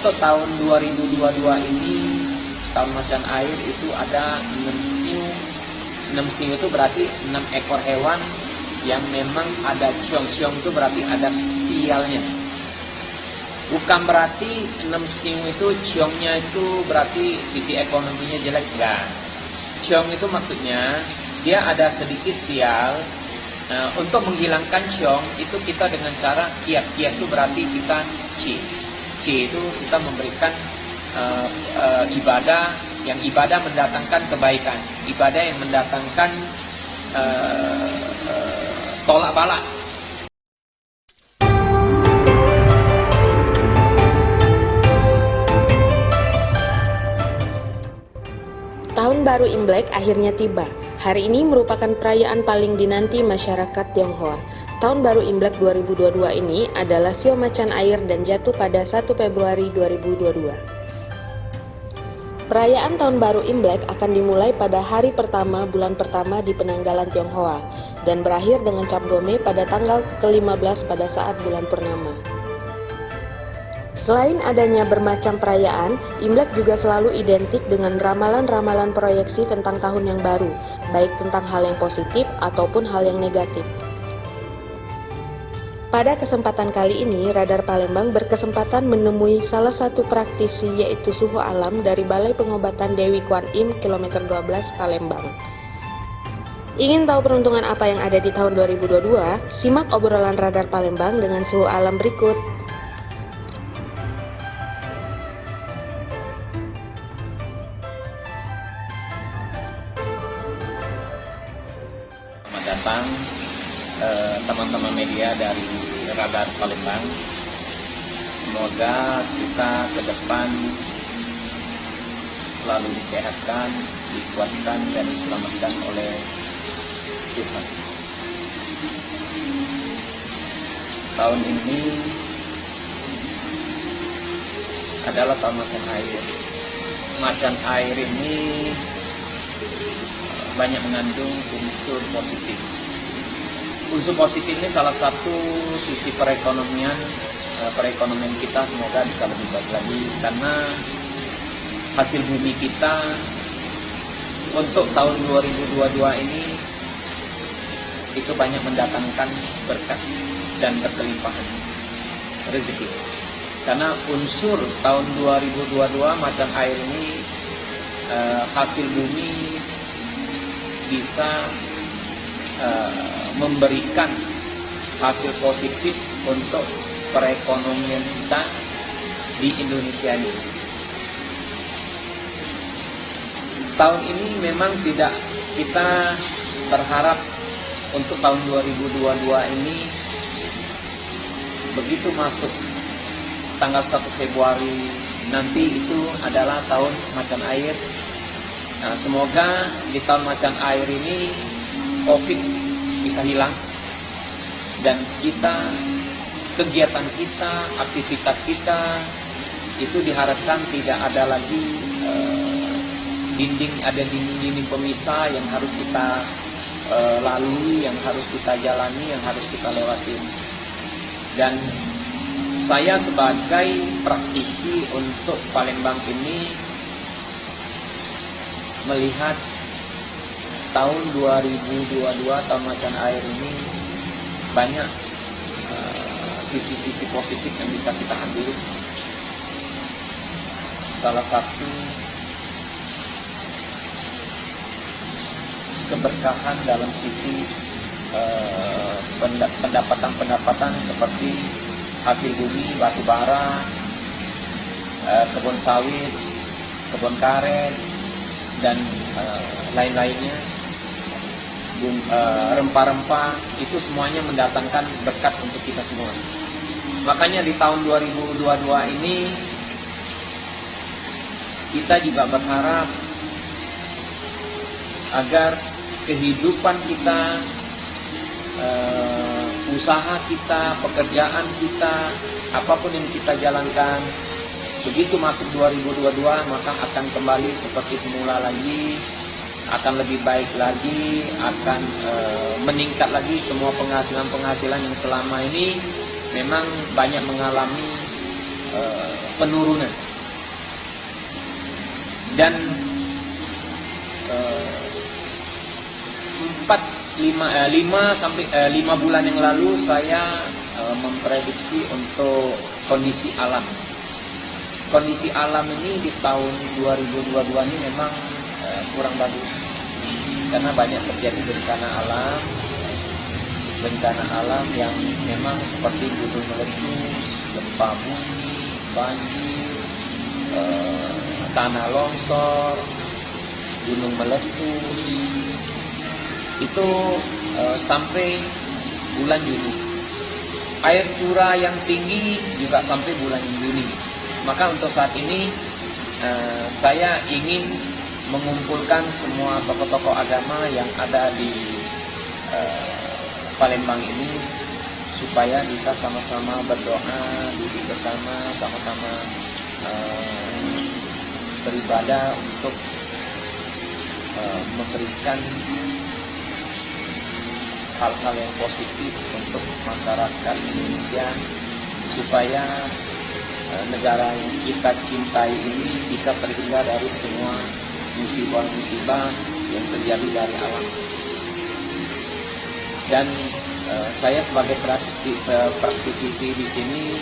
Untuk tahun 2022 ini, tahun macan air itu ada 6 siu. 6 siu itu berarti 6 ekor hewan yang memang ada ciong. Ciong itu berarti ada sialnya. Bukan berarti 6 siu itu ciongnya itu berarti sisi ekonominya jelek, enggak. Ciong itu maksudnya dia ada sedikit sial. Nah, untuk menghilangkan ciong itu kita dengan cara kiat. Kiat itu berarti kita ci itu kita memberikan ibadah, yang ibadah mendatangkan kebaikan, ibadah yang mendatangkan tolak bala. Tahun Baru Imlek akhirnya tiba. Hari ini merupakan perayaan paling dinanti masyarakat Tionghoa. Tahun Baru Imlek 2022 ini adalah Sio Macan Air dan jatuh pada 1 Februari 2022. Perayaan Tahun Baru Imlek akan dimulai pada hari pertama bulan pertama di penanggalan Tionghoa dan berakhir dengan Cap Gome pada tanggal ke-15 pada saat bulan purnama. Selain adanya bermacam perayaan, Imlek juga selalu identik dengan ramalan-ramalan proyeksi tentang tahun yang baru, baik tentang hal yang positif ataupun hal yang negatif. Pada kesempatan kali ini, Radar Palembang berkesempatan menemui salah satu praktisi yaitu Suhu Alam dari Balai Pengobatan Dewi Kwan Im kilometer 12 Palembang. Ingin tahu peruntungan apa yang ada di tahun 2022? Simak obrolan Radar Palembang dengan Suhu Alam berikut. Selamat datang teman-teman media dari Radar Palembang. Semoga kita ke depan selalu disehatkan, dikuatkan dan diselamatkan oleh Tuhan. Tahun ini adalah tahun macan air. Macan air ini banyak mengandung unsur positif. Unsur positif ini salah satu sisi perekonomian kita semoga bisa lebih baik lagi, karena hasil bumi kita untuk tahun 2022 ini itu banyak mendatangkan berkat dan berkelimpahan rezeki. Karena unsur tahun 2022 macan air ini hasil bumi bisa memberikan hasil positif untuk perekonomian kita di Indonesia ini. Tahun ini memang tidak kita berharap untuk tahun 2022 ini begitu masuk tanggal 1 Februari nanti itu adalah tahun macan air. Nah, semoga di tahun macan air ini COVID bisa hilang dan kegiatan kita, aktivitas kita itu diharapkan tidak ada lagi dinding pemisah yang harus kita lalui, yang harus kita jalani, yang harus kita lewati. Dan saya sebagai praktisi untuk Palembang ini melihat tahun 2022 tahun macan air ini banyak sisi-sisi positif yang bisa kita ambil. Salah satu keberkahan dalam sisi pendapatan seperti hasil bumi, batu bara, kebun sawit, kebun karet, dan lain-lainnya, rempah-rempah, itu semuanya mendatangkan berkat untuk kita semua. Makanya di tahun 2022 ini kita juga berharap agar kehidupan kita, usaha kita, pekerjaan kita, apapun yang kita jalankan, begitu masuk 2022 maka akan kembali seperti semula lagi, akan lebih baik lagi, akan meningkat lagi semua penghasilan yang selama ini memang banyak mengalami penurunan. Dan 5 bulan yang lalu saya memprediksi untuk kondisi alam. Kondisi alam ini di tahun 2022 ini memang kurang bagus, karena banyak terjadi bencana alam yang memang seperti gunung meletus, gempa bumi, banjir, tanah longsor, gunung meletus. Itu sampai bulan Juni. Air curah yang tinggi juga sampai bulan Juni. Maka untuk saat ini saya ingin mengumpulkan semua tokoh-tokoh agama yang ada di Palembang ini supaya bisa sama-sama berdoa, duduk bersama, sama-sama beribadah untuk memberikan hal-hal yang positif untuk masyarakat Indonesia, supaya negara yang kita cintai ini bisa terhindar dari semua musibah-musibah yang terjadi dari alam. Dan saya sebagai praktisi di sini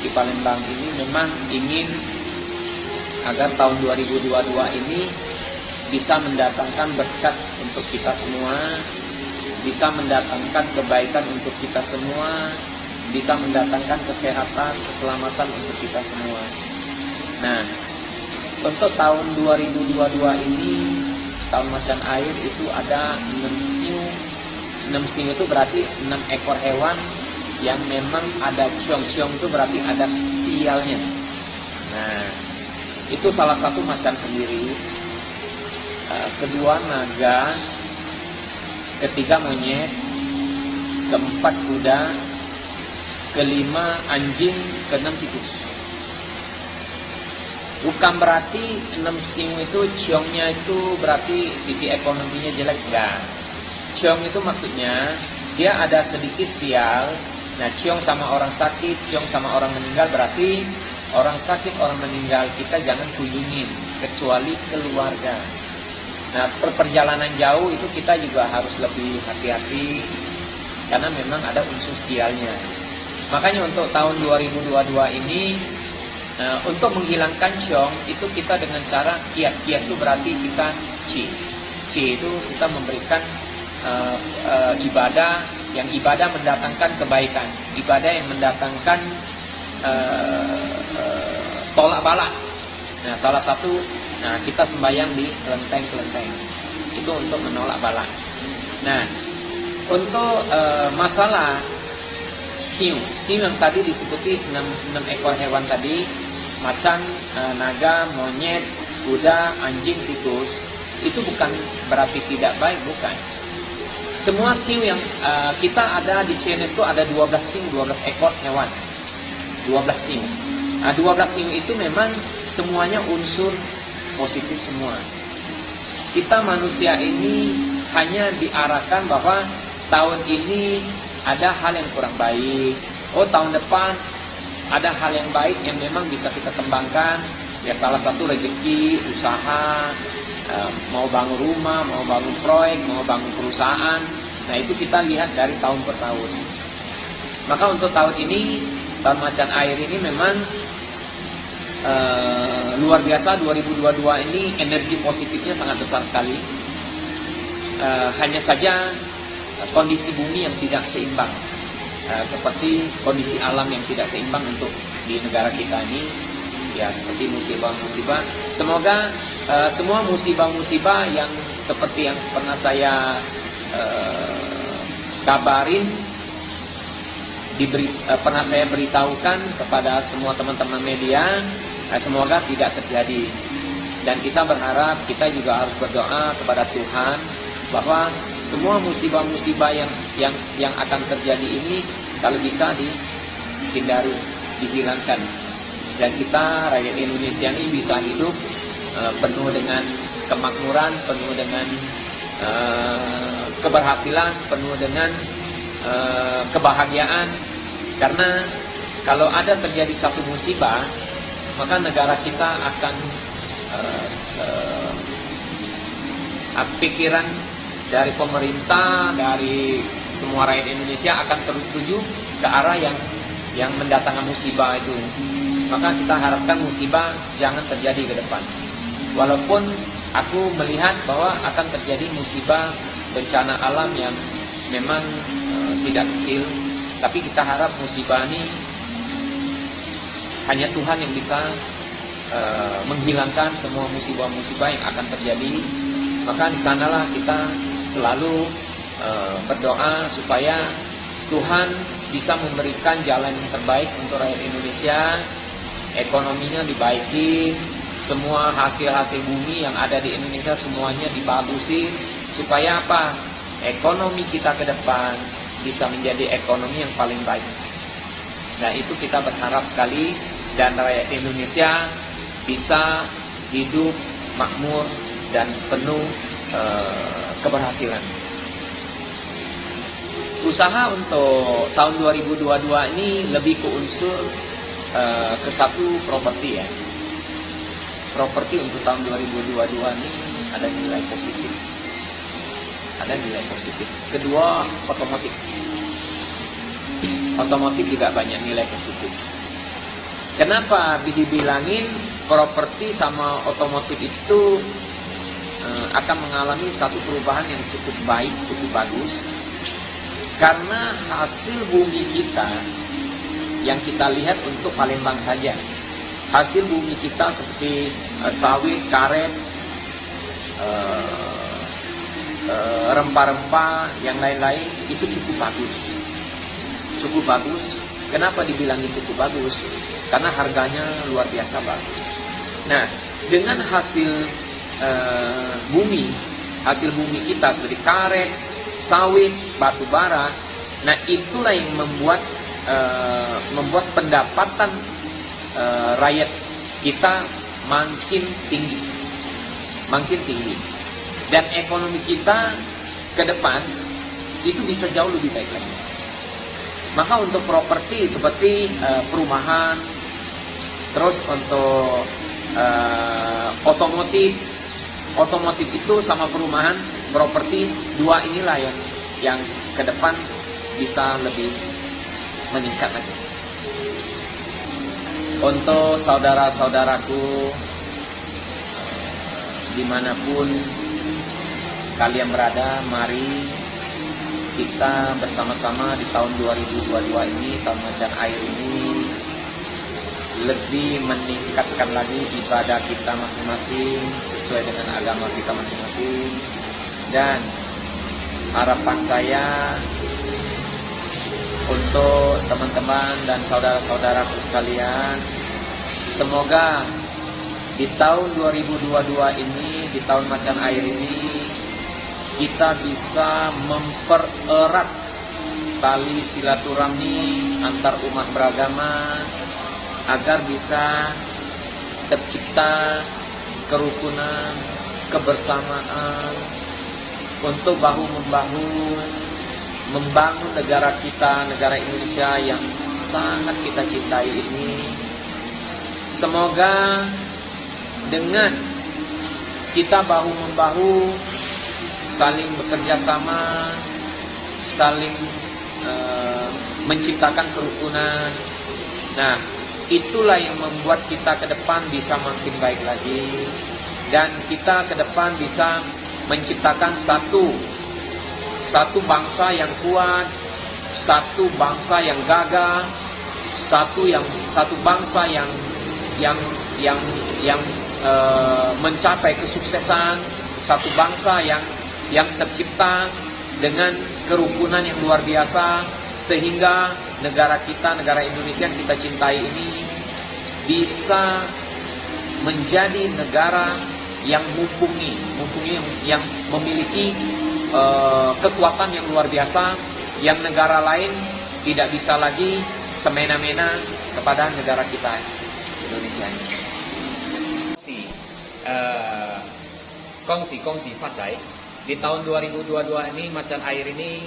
di Palembang ini memang ingin agar tahun 2022 ini bisa mendatangkan berkat untuk kita semua, bisa mendatangkan kebaikan untuk kita semua, bisa mendatangkan kesehatan, keselamatan untuk kita semua. Nah, untuk tahun 2022 ini, tahun macan air itu ada 6 siu itu berarti 6 ekor hewan yang memang ada ciong-ciong, itu berarti ada sialnya. Nah, itu salah satu macan sendiri. Kedua naga, ketiga monyet, keempat kuda, kelima anjing, keenam tikus. Bukan berarti 6 siu itu ciongnya itu berarti sisi ekonominya jelek, enggak. Ciong itu maksudnya dia ada sedikit sial. Nah, ciong sama orang sakit, ciong sama orang meninggal, berarti orang sakit, orang meninggal kita jangan kunjungin kecuali keluarga. Nah, perjalanan jauh itu kita juga harus lebih hati-hati karena memang ada unsur sialnya. Makanya untuk tahun 2022 ini untuk menghilangkan ciong itu kita dengan cara kiat-kiat itu berarti kita ci itu kita memberikan ibadah yang ibadah mendatangkan kebaikan, ibadah yang mendatangkan tolak bala. Nah, salah satu kita sembahyang di kelenteng itu untuk menolak bala. Nah, untuk masalah siu yang tadi disebuti 6 ekor hewan tadi, macan, naga, monyet, kuda, anjing, tikus, itu bukan berarti tidak baik, bukan. Semua siu yang kita ada di CNS itu ada 12 siu, 12 ekor hewan. 12 siu. Nah, 12 siu itu memang semuanya unsur positif semua. Kita manusia ini hanya diarahkan bahwa tahun ini ada hal yang kurang baik. Oh, tahun depan ada hal yang baik yang memang bisa kita kembangkan. Ya, salah satu rezeki, usaha, mau bangun rumah, mau bangun proyek, mau bangun perusahaan. Nah, itu kita lihat dari tahun per tahun. Maka untuk tahun ini, tahun macan air ini memang luar biasa. 2022 ini energi positifnya sangat besar sekali. Hanya saja kondisi bumi yang tidak seimbang, seperti kondisi alam yang tidak seimbang untuk di negara kita ini, ya seperti musibah-musibah. Semoga semua musibah-musibah yang seperti yang pernah saya kabarin, pernah saya beritahukan kepada semua teman-teman media, semoga tidak terjadi. Dan kita berharap, kita juga harus berdoa kepada Tuhan bahwa semua musibah-musibah yang akan terjadi ini kalau bisa dihindari, dihilangkan, dan kita rakyat Indonesia ini bisa hidup penuh dengan kemakmuran, penuh dengan keberhasilan, penuh dengan kebahagiaan. Karena kalau ada terjadi satu musibah, maka negara kita akan pikiran dari pemerintah, dari semua rakyat Indonesia akan tertuju ke arah yang mendatangkan musibah itu. Maka kita harapkan musibah jangan terjadi ke depan. Walaupun aku melihat bahwa akan terjadi musibah bencana alam yang memang tidak kecil, tapi kita harap musibah ini hanya Tuhan yang bisa menghilangkan semua musibah-musibah yang akan terjadi. Maka di sanalah kita selalu berdoa supaya Tuhan bisa memberikan jalan yang terbaik untuk rakyat Indonesia, ekonominya dibaiki, semua hasil-hasil bumi yang ada di Indonesia semuanya dibagusin, supaya apa? Ekonomi kita ke depan bisa menjadi ekonomi yang paling baik. Nah, itu kita berharap sekali, dan rakyat Indonesia bisa hidup makmur dan penuh keberhasilan. Usaha untuk tahun 2022 ini lebih ke unsur ke satu properti ya. Properti untuk tahun 2022 ini ada nilai positif. Ada nilai positif. Kedua, otomotif. Otomotif juga banyak nilai positif. Kenapa dibilangin properti sama otomotif itu akan mengalami satu perubahan yang cukup baik, cukup bagus? Karena hasil bumi kita yang kita lihat untuk Palembang saja, hasil bumi kita seperti sawit, karet, rempah-rempah, yang lain-lain itu cukup bagus. Cukup bagus. Kenapa dibilangin cukup bagus? Karena harganya luar biasa bagus. Nah, dengan hasil hasil bumi kita seperti karet, sawit, batu bara, nah itulah yang membuat pendapatan rakyat kita makin tinggi, dan ekonomi kita ke depan itu bisa jauh lebih baik lagi. Maka untuk properti seperti perumahan, terus untuk otomotif itu sama perumahan, properti, dua inilah yang ke depan bisa lebih meningkat lagi. Untuk saudara-saudaraku dimanapun kalian berada, mari kita bersama-sama di tahun 2022 ini, tahun macan air ini, lebih meningkatkan lagi ibadah kita masing-masing sesuai dengan agama kita masing-masing. Dan harapan saya untuk teman-teman dan saudara-saudaraku sekalian, semoga di tahun 2022 ini, di tahun macan air ini, kita bisa mempererat tali silaturahmi antar umat beragama agar bisa tercipta kerukunan, kebersamaan untuk bahu-membahu membangun negara kita, negara Indonesia yang sangat kita cintai ini. Semoga dengan kita bahu-membahu, saling bekerja sama, saling menciptakan kerukunan, nah itulah yang membuat kita ke depan bisa makin baik lagi, dan kita ke depan bisa menciptakan satu bangsa yang kuat, satu bangsa yang gagah, satu bangsa yang mencapai kesuksesan, satu bangsa yang tercipta dengan kerukunan yang luar biasa, sehingga negara kita, negara Indonesia yang kita cintai ini bisa menjadi negara yang mumpuni, yang memiliki kekuatan yang luar biasa, yang negara lain tidak bisa lagi semena-mena kepada negara kita Indonesia ini. Kongsi Facai di tahun 2022 ini, macan air ini,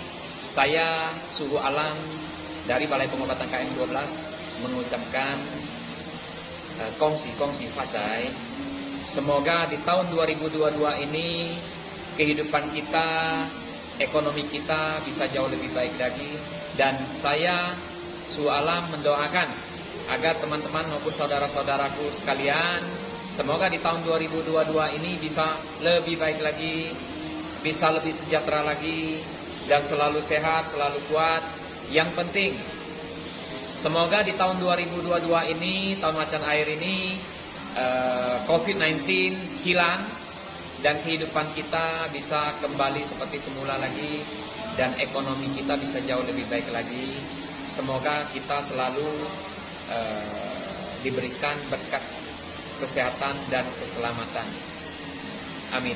saya Suhu Alam dari Balai Pengobatan KM 12 mengucapkan kongsi Fajai. Semoga di tahun 2022 ini kehidupan kita, ekonomi kita bisa jauh lebih baik lagi. Dan saya Suhu Alam mendoakan agar teman-teman maupun saudara-saudaraku sekalian, semoga di tahun 2022 ini bisa lebih baik lagi, bisa lebih sejahtera lagi, dan selalu sehat, selalu kuat. Yang penting, semoga di tahun 2022 ini, tahun macan air ini, COVID-19 hilang, dan kehidupan kita bisa kembali seperti semula lagi, dan ekonomi kita bisa jauh lebih baik lagi. Semoga kita selalu diberikan berkat kesehatan dan keselamatan. Amin.